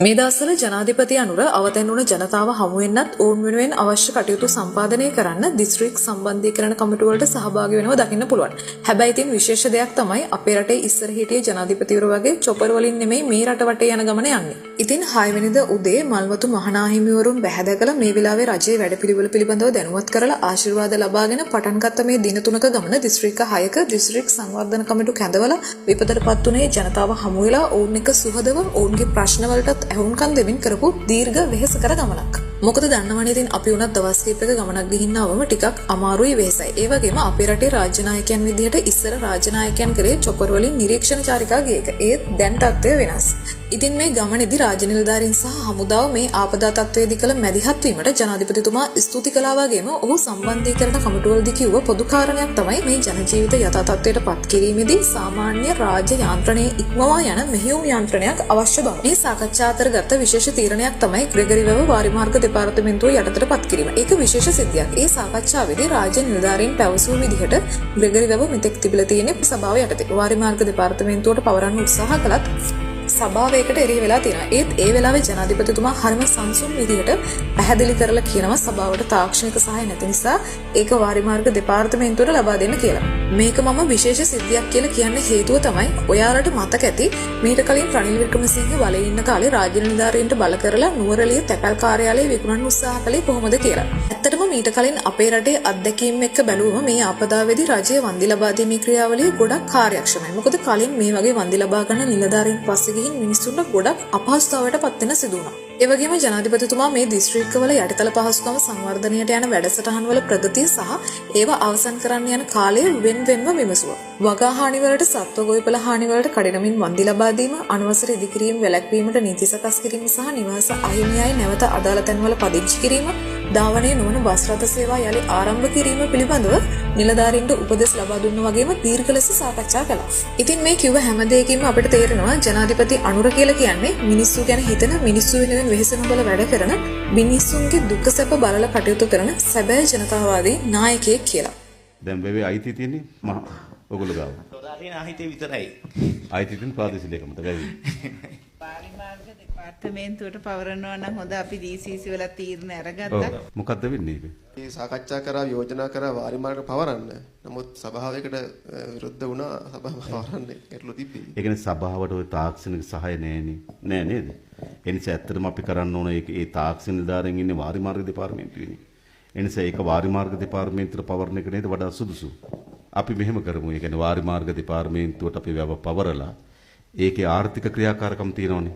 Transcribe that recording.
මේ දවස්වල ජනාධිපති අනුර අවතැන්වුණ ජනතාව හමු වෙන්නත් ඔවුන් වෙනුවෙන් අවශ්‍ය කටයුතු සම්පාදනය කරන්න දිස්ත්‍රික් සම්බන්ධීකරණ කමිටුව වලට සහභාගී වෙනවා දකින්න පුළුවන්. හැබැයි ඉතින් විශේෂ දෙයක් තමයි අපේ රටේ ඉස්සර හිටිය ජනාධිපතිවරු වගේ චොපර් වලින් නෙමෙයි මේ රට වටේ යන ගමන යන්නේ. ඉතින් 6 වෙනිදා උදේ මල්වතු මහනාහිමිවරුන් බැහැදකලා මේ වෙලාවේ රජයේ වැඩපිළිවෙල පිළිබඳව දැනුවත් කරලා ආශිර්වාද ලබාගෙන පටන් ගත්ත මේ දින තුනක ගමන දිස්ත්‍රික් 6ක දිස්ත්‍රික් සංවර්ධන කමිටු කැඳවලා විපතටපත් උනේ ජනතාව හමු වෙලා ඔවුන් එක්ක සුහදව ඔවුන්ගේ ප්‍රශ්න වලට ඇහුම්කන් දෙමින් කරපු දීර්ඝ වෙහෙසකර ගමනක්. මොකද දන්නවනේ ඉතින් අපි උනත් දවස් කිහිපයක ගමනක් ගිහින් ආවම ටිකක් අමාරුයි වෙහෙසයි. ඒ වගේම අපේ රටේ රාජ්‍ය නායකයන් විදිහට ඉස්සර රාජ්‍ය නායකයන් කරේ චොපර් වලින් නිරීක්ෂණ චාරිකා ගියක. ඒත් දැන් තත්ත්වය වෙනස්. ඉතින් මේ ගමනේදී රාජ්‍ය නිලධාරීන් සහ හමුදාව මේ ආපදා තත්ත්වයේදී කළ මැදිහත් වීමට ජනාධිපතිතුමා ස්තුති කළා වගේම ඔහු සම්බන්ධීකරණ කමිටුවලදී කිව්ව පොදු කාරණයක් තමයි මේ ජන ජීවිත යථා තත්ත්වයට පත් කිරීමේදී සාමාන්‍ය රාජ්‍ය යාන්ත්‍රණයේ ඉක්මවා යන මෙහෙයුම් යාන්ත්‍රණයක් අවශ්‍ය බව. මේ සාකච්ඡා අතර ගත්ත විශේෂ තීරණයක් තමයි ග්‍රෙගරි වැව වාරිමාර්ග දෙපාර්තමේන්තුව යටතට පත් කිරීම. ඒක විශේෂ සිද්ධියක්. ඒ සාකච්ඡාවේදී රාජ්‍ය නිලධාරීන් පැවසූ විදිහට ග්‍රෙගරි වැව මෙතෙක් තිබිලා තියෙන සභාව යටතේ වාරිමාර්ග දෙපාර්තමේන්තුවට පවරන්න උත්සාහ කළත් සභාවයකට එරෙහි වෙලා තියෙනවා. ඒත් ඒ වෙලාවේ ජනාධිපතිතුමා හරිම සංසුන් විදිහට පැහැදිලි කරලා කියනවා සභාවට තාක්ෂණික සහාය නැති නිසා ඒක වාරිමාර්ග දෙපාර්තමේන්තුවට ලබා දෙන්න කියලා. මේක මම විශේෂ සිද්ධියක් කියලා කියන්න හේතුව තමයි ඔයාලට මතක ඇති මීට කලින් රනිල් වික්‍රමසිංහ බලේ ඉන්න කාලේ රාජ්‍ය නිලධාරීන්ට බල කරලා නුවරඑළිය තැපැල් කාර්යාලයේ විකුණන්න උත්සාහ කළේ කොහොමද කියලා. ඇත්තටම මීට කලින් අපේ රටේ අත්දැකීම් එක්ක බැලුවම මේ ආපදාවේදී රජය වන්දි ලබා දීමේ ක්‍රියාවලිය ගොඩක් කාර්යක්ෂමයි. මොකද කලින් මේ වගේ වන්දි ලබා ගන්න නිලධාරීන් පස්සේ මිනිස්සුන්ට ගොඩක් අපහසුතාවයට පත් වෙන සිදු වුණා. ඒ වගේම ජනාධිපතිතුමා මේ දිස්ත්‍රික්කවල යටිතල පහසුකම් සංවර්ධනයට යන වැඩසටහන්වල ප්‍රගතිය සහ ඒවා අවසන් කරන්න යන කාලය වෙන්වෙන්ව විමසුවා. වගා හානි වලට සත්ව ගොවිපළ හානි වලට කඩිනමින් වන්දි ලබා දීම, අනවසර ඉදිකිරීම වැළැක්වීමට නීති සකස් කිරීම සහ නිවාස අහිමි අය නැවත අදාළ තැන්වල පදිංචි කිරීම, ධාවනය නොවන බස් රථ සේවා යලි ආරම්භ කිරීම පිළිබඳව නිලධාරීන්ට උපදෙස් ලබා දුන්න වගේම දීර්ඝ ලෙස සාකච්ඡා කළා. ඉතින් මේ කිව්ව හැම දෙයකින්ම අපිට තේරෙනවා ජනාධිපති අනුර කියලා කියන්නේ මිනිස්සු ගැන හිතන, මිනිස්සු වෙනුවෙන් වෙහෙස නොබල වැඩ කරන, මිනිස්සුන්ගේ දුක සැප බලලා කටයුතු කරන සැබෑ ජනතාවාදී නායකයෙක් කියලා. දැන් බෙවේ අයිතිය තියෙන්නේ මහා ඔගොල්ලෝ ගාව. තොරාරින අහිතේ විතරයි. අයිතිය තියෙන ප්‍රාදේශීය ලේකමට බැවි. පාරිමාර්ග දෙපාර්තමේන්තුවට පවරනවා නම් හොඳ අපි DCC වල තීරණ අරගත්තා. මොකද්ද වෙන්නේ ඒක? මේ සාකච්ඡා කරා යෝජනා කරා වාරිමාර්ග පවරන්න. නමුත් සභාවයකට විරුද්ධ වුණා සභාව පවරන්නේ ගැටලු තිබ්බේ. ඒ කියන්නේ සභාවට ওই තාක්ෂණික සහාය නෑනේ. නෑ නේද? ඒ නිසා ඇත්තටම අපි කරන්න ඕන ඒ තාක්ෂණ නිලධාරීන් ඉන්නේ වාරිමාර්ග දෙපාර්තමේන්තුවේනේ. ඒ නිසා ඒක වාරිමාර්ග දෙපාර්තමේන්තුවට පවරන එක නේද වඩා සුදුසු. අපි මෙහෙම කරමු. ඒ කියන්නේ වාරිමාර්ග දෙපාර්තමේන්තුවට අපි වැව පවරලා ඒකේ ආර්ථික ක්‍රියාකාරකම් තියෙනවනේ.